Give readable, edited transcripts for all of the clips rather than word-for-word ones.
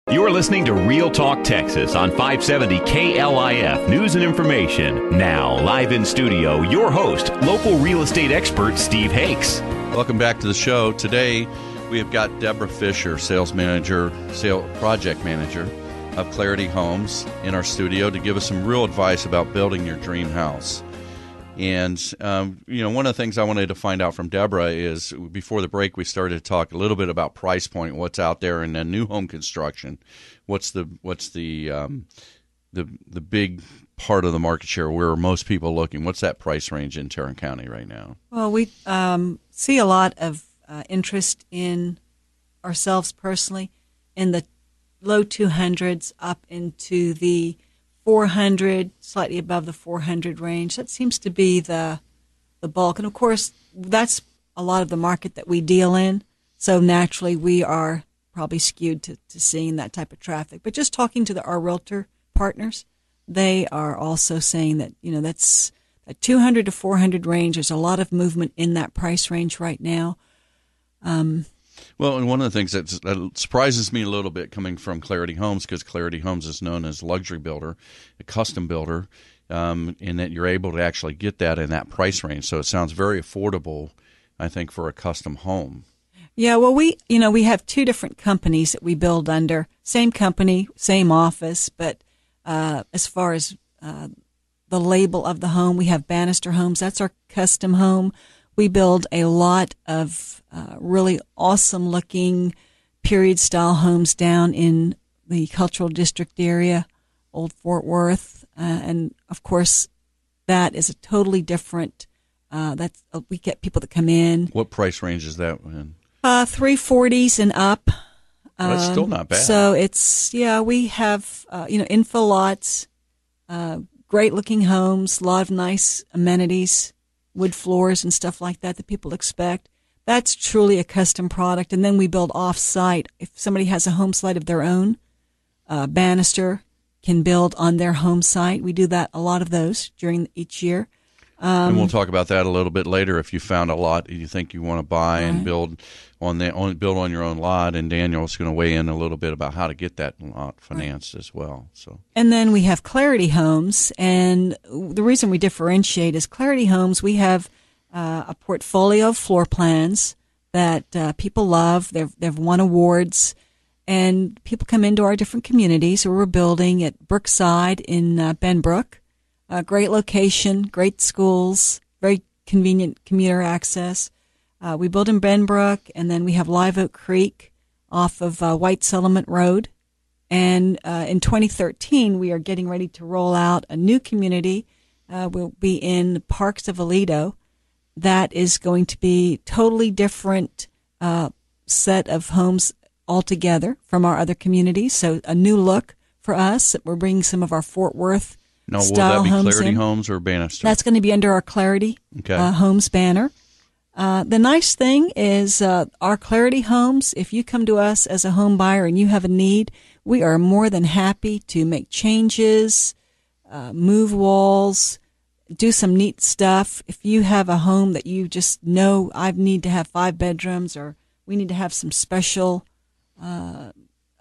You're listening to Real Talk Texas on 570 KLIF News and Information. Now, live in studio, your host, local real estate expert Steve Hakes. Welcome back to the show. Today, we have got Deborah Fisher, project manager of Clarity Homes, in our studio to give us some real advice about building your dream house. And, one of the things I wanted to find out from Deborah is, before the break, we started to talk a little bit about price point, what's out there in new home construction. What's the big part of the market share where most people are looking? What's that price range in Tarrant County right now? Well, we see a lot of interest in ourselves personally in the low 200s up into the 400, slightly above the 400 range. That seems to be the bulk. And, of course, that's a lot of the market that we deal in. So, naturally, we are probably skewed to seeing that type of traffic. But just talking to our realtor partners, they are also saying that, that's a 200 to 400 range. There's a lot of movement in that price range right now. Well, and one of the things that surprises me a little bit coming from Clarity Homes, because Clarity Homes is known as a luxury builder, a custom builder, in that you're able to actually get that in that price range. So it sounds very affordable, I think, for a custom home. Yeah, well, we have two different companies that we build under. Same company, same office, but as far as the label of the home, we have Bannister Homes. That's our custom home. We build a lot of really awesome-looking period-style homes down in the Cultural District area, Old Fort Worth, and of course, that is a totally different. We get people that come in. What price range is that in? 340s and up. Well, that's still not bad. So we have info lots, great-looking homes, a lot of nice amenities, wood floors and stuff like that people expect. That's truly a custom product. And then we build off-site. If somebody has a home site of their own, Bannister can build on their home site. We do that, a lot of those during each year. And we'll talk about that a little bit later. If you found a lot you think you want to buy and build on your own lot, and Daniel's going to weigh in a little bit about how to get that lot financed as well. So, and then we have Clarity Homes, and the reason we differentiate is Clarity Homes. We have a portfolio of floor plans that people love. They've won awards, and people come into our different communities. So we're building at Brookside in Benbrook. Great location, great schools, very convenient commuter access. We build in Benbrook, and then we have Live Oak Creek off of White Settlement Road. And in 2013, we are getting ready to roll out a new community. We'll be in Parks of Aledo. That is going to be totally different set of homes altogether from our other communities. So a new look for us. We're bringing some of our Fort Worth now, will style that be homes Clarity in. Homes or Bannister? That's going to be under our Clarity Homes banner. The nice thing is our Clarity Homes, if you come to us as a home buyer and you have a need, we are more than happy to make changes, move walls, do some neat stuff. If you have a home that you just know I need to have 5 bedrooms or we need to have some special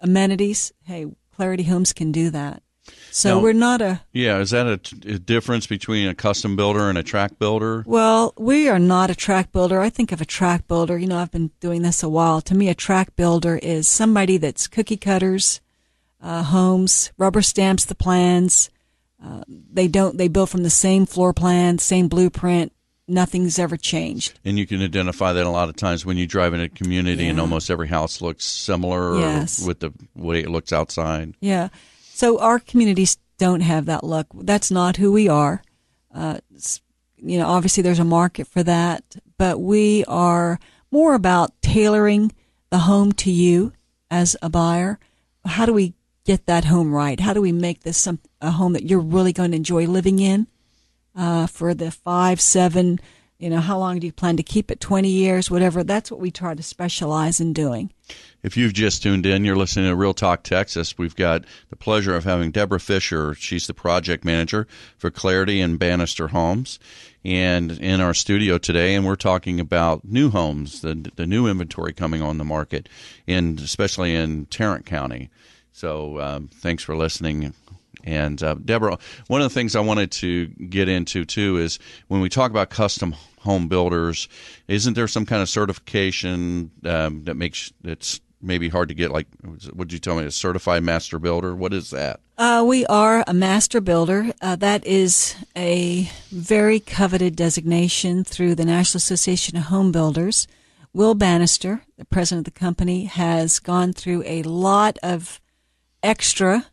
amenities, hey, Clarity Homes can do that. So now, we're not a... Yeah, is that a difference between a custom builder and a tract builder? Well, we are not a tract builder. I think of a tract builder, I've been doing this a while. To me, a tract builder is somebody that's cookie cutters, homes, rubber stamps the plans. They build from the same floor plan, same blueprint. Nothing's ever changed. And you can identify that a lot of times when you drive in a community and almost every house looks similar with the way it looks outside. Yeah. So our communities don't have that look. That's not who we are. Obviously there's a market for that, but we are more about tailoring the home to you as a buyer. How do we get that home right? How do we make this a home that you're really going to enjoy living in for the 5, 7, how long do you plan to keep it? 20 years, whatever. That's what we try to specialize in doing. If you've just tuned in, you're listening to Real Talk Texas. We've got the pleasure of having Deborah Fisher. She's the project manager for Clarity and Bannister Homes, and in our studio today. And we're talking about new homes, the new inventory coming on the market, and especially in Tarrant County. So thanks for listening. And Deborah, one of the things I wanted to get into too is when we talk about custom home builders, isn't there some kind of certification that makes it's maybe hard to get? Like, what did you tell me? A certified master builder? What is that? We are a master builder. That is a very coveted designation through the National Association of Home Builders. Will Bannister, the president of the company, has gone through a lot of extra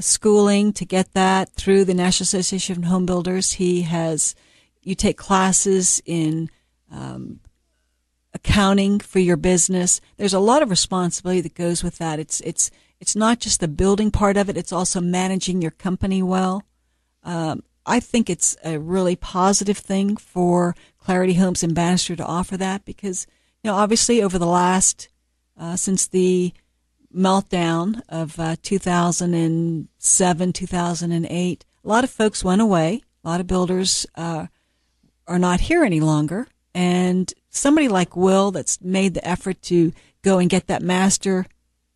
schooling to get that through the National Association of Home Builders. You take classes in accounting for your business. There's a lot of responsibility that goes with that. It's not just the building part of it. It's also managing your company well. I think it's a really positive thing for Clarity Homes and Bannister to offer that because, obviously over the last, since the meltdown of 2007, 2008, a lot of folks went away. A lot of builders are not here any longer. And somebody like Will that's made the effort to go and get that master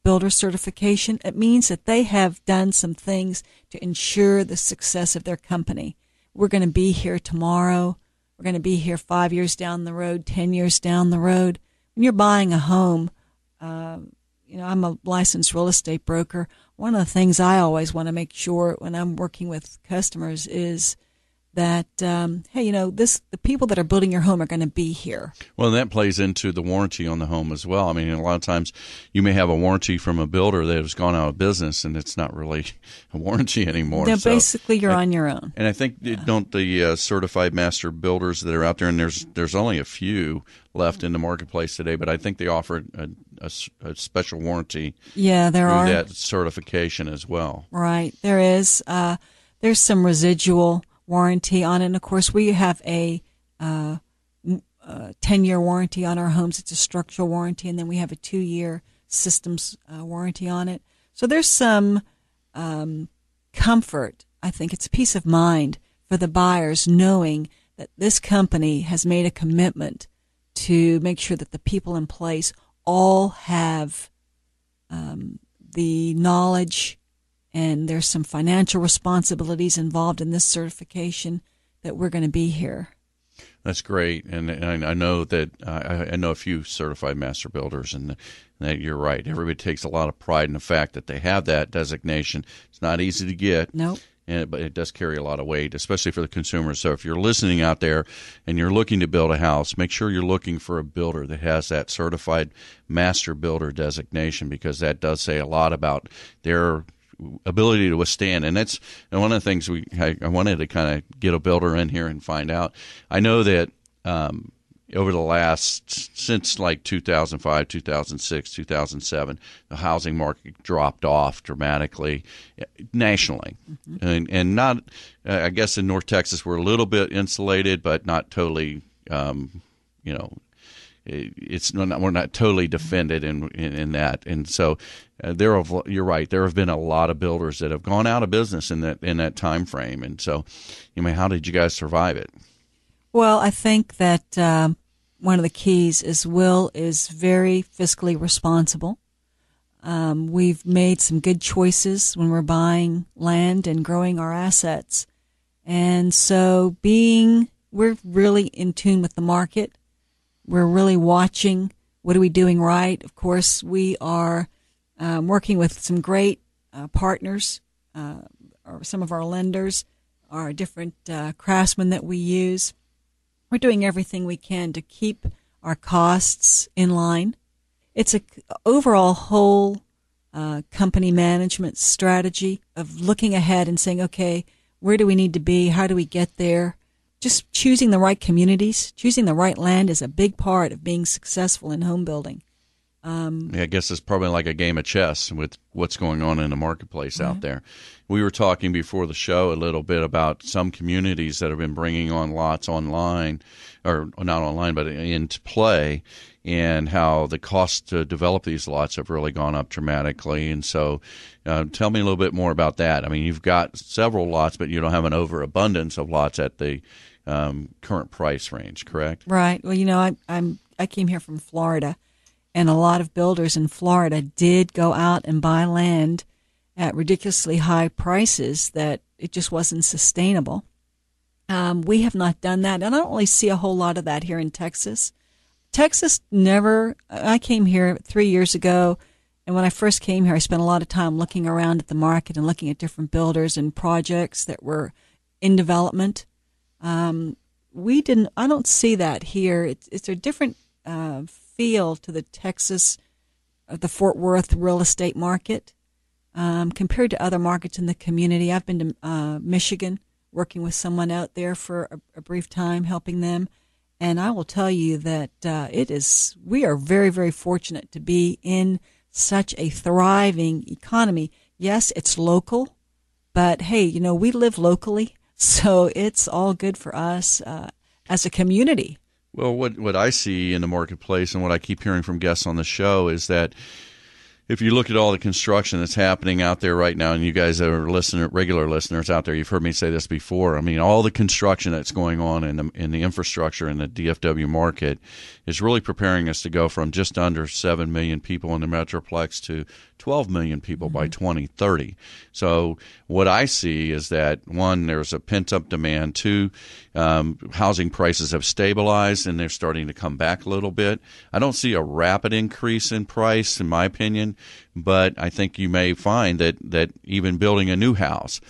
builder certification, it means that they have done some things to ensure the success of their company. We're going to be here tomorrow. We're going to be here 5 years down the road, 10 years down the road. When you're buying a home, I'm a licensed real estate broker. One of the things I always want to make sure when I'm working with customers is that, the people that are building your home are going to be here. Well, that plays into the warranty on the home as well. I mean, a lot of times you may have a warranty from a builder that has gone out of business, and it's not really a warranty anymore. No, basically you're on your own. And I think, don't the certified master builders that are out there, and there's only a few left in the marketplace today, but I think they offer a special warranty through that certification as well. Right. There is. There's some residual warranty on it. And of course, we have a 10-year warranty on our homes. It's a structural warranty, and then we have a 2-year systems warranty on it. So there's some comfort. I think it's peace of mind for the buyers knowing that this company has made a commitment to make sure that the people in place all have the knowledge, and there's some financial responsibilities involved in this certification that we're going to be here. That's great, and I know that I know a few certified master builders, and that you're right. Everybody takes a lot of pride in the fact that they have that designation. It's not easy to get. Nope. But it does carry a lot of weight, especially for the consumers. So if you're listening out there and you're looking to build a house, make sure you're looking for a builder that has that certified master builder designation, because that does say a lot about their ability to withstand. And that's one of the things I wanted to kind of get a builder in here and find out. I know that over the since like 2005, 2006, 2007, the housing market dropped off dramatically nationally. Mm-hmm. And not, I guess in North Texas we're a little bit insulated, but not totally, we're not totally defended in that. And so you're right. There have been a lot of builders that have gone out of business in that time frame. And so, how did you guys survive it? Well, I think that one of the keys is Will is very fiscally responsible. We've made some good choices when we're buying land and growing our assets. And so we're really in tune with the market. We're really watching what are we doing right. Of course, we are working with some great partners, or some of our lenders, our different craftsmen that we use. We're doing everything we can to keep our costs in line. It's an overall whole company management strategy of looking ahead and saying, okay, where do we need to be? How do we get there? Just choosing the right communities, choosing the right land is a big part of being successful in home building. I guess it's probably like a game of chess with what's going on in the marketplace out there. We were talking before the show a little bit about some communities that have been bringing on lots online, or not online, but into play, and how the cost to develop these lots have really gone up dramatically. And so tell me a little bit more about that. I mean, you've got several lots, but you don't have an overabundance of lots at the current price range, correct? Right. Well, I came here from Florida. And a lot of builders in Florida did go out and buy land at ridiculously high prices that it just wasn't sustainable. We have not done that, and I don't really see a whole lot of that here in Texas. Texas never, I came here 3 years ago, and when I first came here, I spent a lot of time looking around at the market and looking at different builders and projects that were in development. I don't see that here. It's a different feel to the Texas, the Fort Worth real estate market compared to other markets in the community. I've been to Michigan, working with someone out there for a brief time, helping them. And I will tell you that we are very, very fortunate to be in such a thriving economy. Yes, it's local, but hey, we live locally, so it's all good for us as a community. Well, what I see in the marketplace and what I keep hearing from guests on the show is that if you look at all the construction that's happening out there right now, and you guys that are regular listeners out there, you've heard me say this before. I mean, all the construction that's going on in the infrastructure in the DFW market is really preparing us to go from just under 7 million people in the Metroplex to 12 million people by 2030. So what I see is that, one, there's a pent-up demand. Two, housing prices have stabilized and they're starting to come back a little bit. I don't see a rapid increase in price, in my opinion, but I think you may find that even building a new house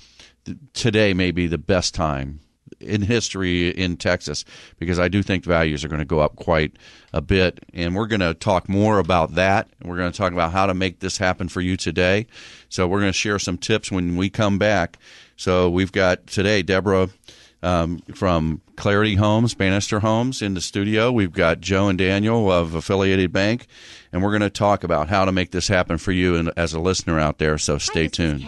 today may be the best time in history in Texas, because I do think values are going to go up quite a bit. And we're going to talk more about that. We're going to talk about how to make this happen for you today. So we're going to share some tips when we come back. So we've got today Deborah from Clarity Homes, Bannister Homes, in the studio. We've got Joe and Daniel of Affiliated Bank, and we're going to talk about how to make this happen for you and as a listener out there. So stay tuned.